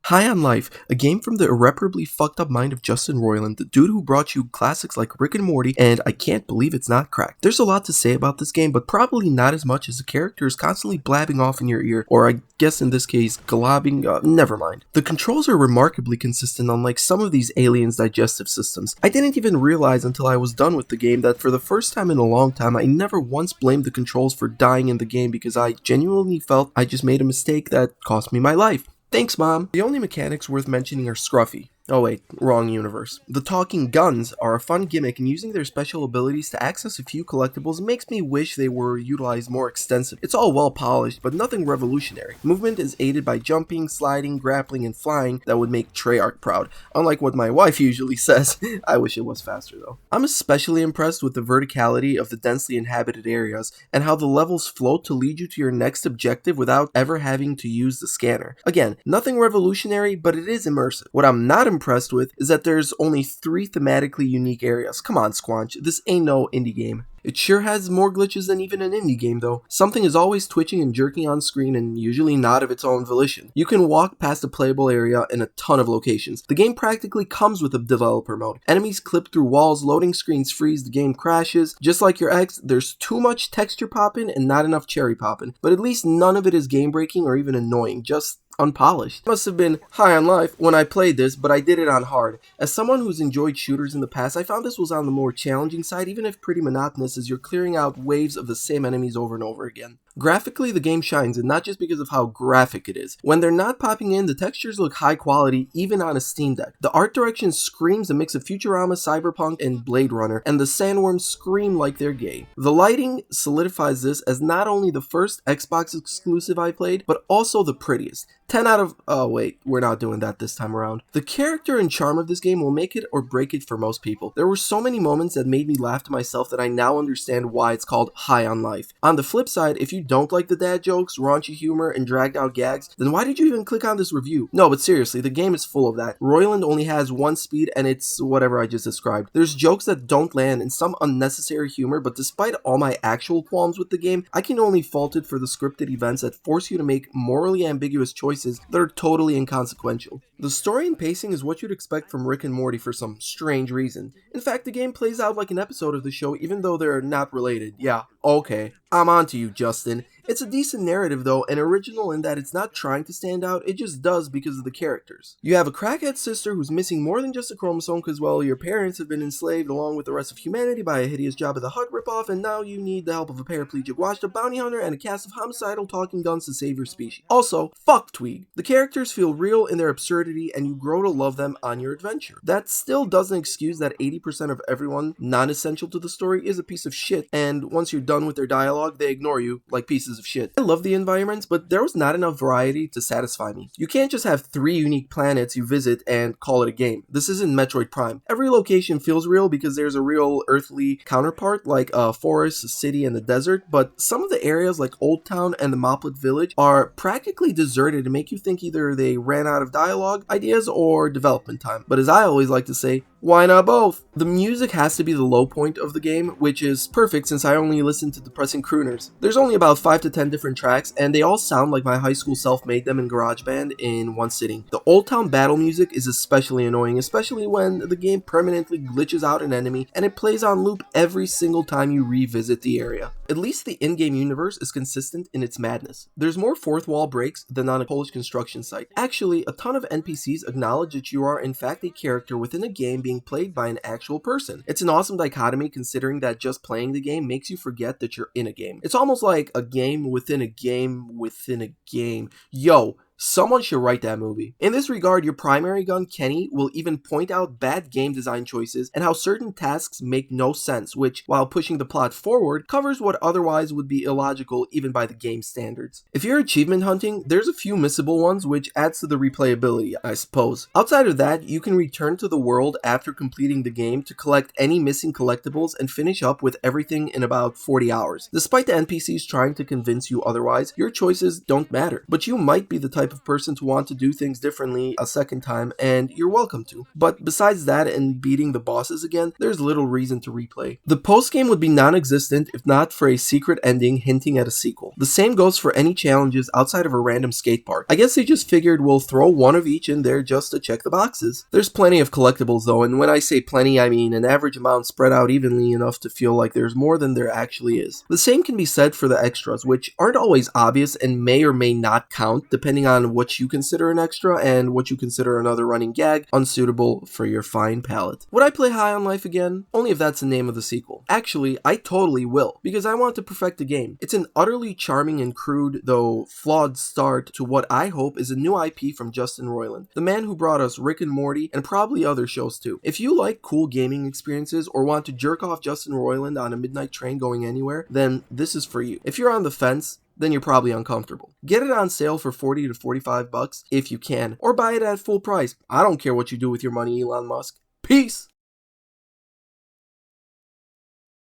High on Life, a game from the irreparably fucked up mind of Justin Roiland, the dude who brought you classics like Rick and Morty, and I can't believe it's not cracked. There's a lot to say about this game, but probably not as much as the character is constantly blabbing off in your ear, or I guess in this case, globbing, never mind. The controls are remarkably consistent unlike some of these aliens' digestive systems. I didn't even realize until I was done with the game that for the first time in a long time, I never once blamed the controls for dying in the game because I genuinely felt I just made a mistake that cost me my life. Thanks, Mom. The only mechanics worth mentioning are Scruffy. Oh wait, wrong universe. The talking guns are a fun gimmick, and using their special abilities to access a few collectibles makes me wish they were utilized more extensively. It's all well polished, but nothing revolutionary. Movement is aided by jumping, sliding, grappling, and flying that would make Treyarch proud, unlike what my wife usually says. I wish it was faster though. I'm especially impressed with the verticality of the densely inhabited areas, and how the levels float to lead you to your next objective without ever having to use the scanner. Again, nothing revolutionary, but it is immersive. What I'm not impressed with is that there's only 3 thematically unique areas. Come on, Squanch, this ain't no indie game. It sure has more glitches than even an indie game though. Something is always twitching and jerking on screen, and usually not of its own volition. You can walk past a playable area in a ton of locations. The game practically comes with a developer mode. Enemies clip through walls, loading screens freeze, the game crashes. Just like your ex, there's too much texture popping and not enough cherry popping. But at least none of it is game breaking or even annoying, just unpolished. Must have been high on life when I played this, but I did it on hard. As someone who's enjoyed shooters in the past, I found this was on the more challenging side, even if pretty monotonous, as you're clearing out waves of the same enemies over and over again. Graphically, the game shines, and not just because of how graphic it is. When they're not popping in, the textures look high quality, even on a Steam Deck. The art direction screams a mix of Futurama, Cyberpunk, and Blade Runner, and the sandworms scream like they're gay. The lighting solidifies this as not only the first Xbox exclusive I played, but also the prettiest. 10 out of... oh wait, we're not doing that this time around. The character and charm of this game will make it or break it for most people. There were so many moments that made me laugh to myself that I now understand why it's called High on Life. On the flip side, if you don't like the dad jokes, raunchy humor, and dragged out gags, then why did you even click on this review? No, but seriously, the game is full of that. Roiland only has one speed, and it's whatever I just described. There's jokes that don't land and some unnecessary humor, but despite all my actual qualms with the game, I can only fault it for the scripted events that force you to make morally ambiguous choices that are totally inconsequential. The story and pacing is what you'd expect from Rick and Morty for some strange reason. In fact, the game plays out like an episode of the show even though they're not related. Yeah, okay, I'm onto you, Justin. It's a decent narrative though, and original in that it's not trying to stand out, it just does because of the characters. You have a crackhead sister who's missing more than just a chromosome because, well, your parents have been enslaved along with the rest of humanity by a hideous Jabba the Hutt ripoff, and now you need the help of a paraplegic washed-up bounty hunter and a cast of homicidal talking guns to save your species. Also, fuck Tweeg. The characters feel real in their absurdity, and you grow to love them on your adventure. That still doesn't excuse that 80% of everyone non-essential to the story is a piece of shit, and once you're done with their dialogue, they ignore you like pieces of shit. I love the environments, but there was not enough variety to satisfy me. You can't just have 3 unique planets you visit and call it a game. This isn't Metroid Prime. Every location feels real because there's a real earthly counterpart like a forest, a city, and the desert, but some of the areas like Old Town and the Moplet Village are practically deserted and make you think either they ran out of dialogue, ideas, or development time. But as I always like to say, why not both? The music has to be the low point of the game, which is perfect since I only listen to depressing crooners. There's only about 5 to 10 different tracks, and they all sound like my high school self made them in GarageBand in one sitting. The Old Town battle music is especially annoying, especially when the game permanently glitches out an enemy and it plays on loop every single time you revisit the area. At least the in-game universe is consistent in its madness. There's more fourth wall breaks than on a Polish construction site. Actually, a ton of NPCs acknowledge that you are in fact a character within a game being played by an actual person. It's an awesome dichotomy considering that just playing the game makes you forget that you're in a game. It's almost like a game within a game within a game. Yo, someone should write that movie. In this regard, your primary gun, Kenny, will even point out bad game design choices and how certain tasks make no sense, which, while pushing the plot forward, covers what otherwise would be illogical even by the game standards. If you're achievement hunting, there's a few missable ones, which adds to the replayability, I suppose. Outside of that, you can return to the world after completing the game to collect any missing collectibles and finish up with everything in about 40 hours. Despite the NPCs trying to convince you otherwise, your choices don't matter, but you might be the type of person to want to do things differently a second time, and you're welcome to. But besides that and beating the bosses again, there's little reason to replay. The post-game would be non-existent if not for a secret ending hinting at a sequel. The same goes for any challenges outside of a random skate park. I guess they just figured we'll throw one of each in there just to check the boxes. There's plenty of collectibles though, and when I say plenty, I mean an average amount spread out evenly enough to feel like there's more than there actually is. The same can be said for the extras, which aren't always obvious and may or may not count depending on what you consider an extra and what you consider another running gag unsuitable for your fine palate. Would I play High on Life again? Only if that's the name of the sequel. Actually, I totally will, because I want to perfect the game. It's an utterly charming and crude, though flawed start to what I hope is a new IP from Justin Roiland, the man who brought us Rick and Morty and probably other shows too. If you like cool gaming experiences or want to jerk off Justin Roiland on a midnight train going anywhere, then this is for you. If you're on the fence, then you're probably uncomfortable. Get it on sale for $40 to $45 if you can, or buy it at full price. I don't care what you do with your money, Elon Musk. Peace!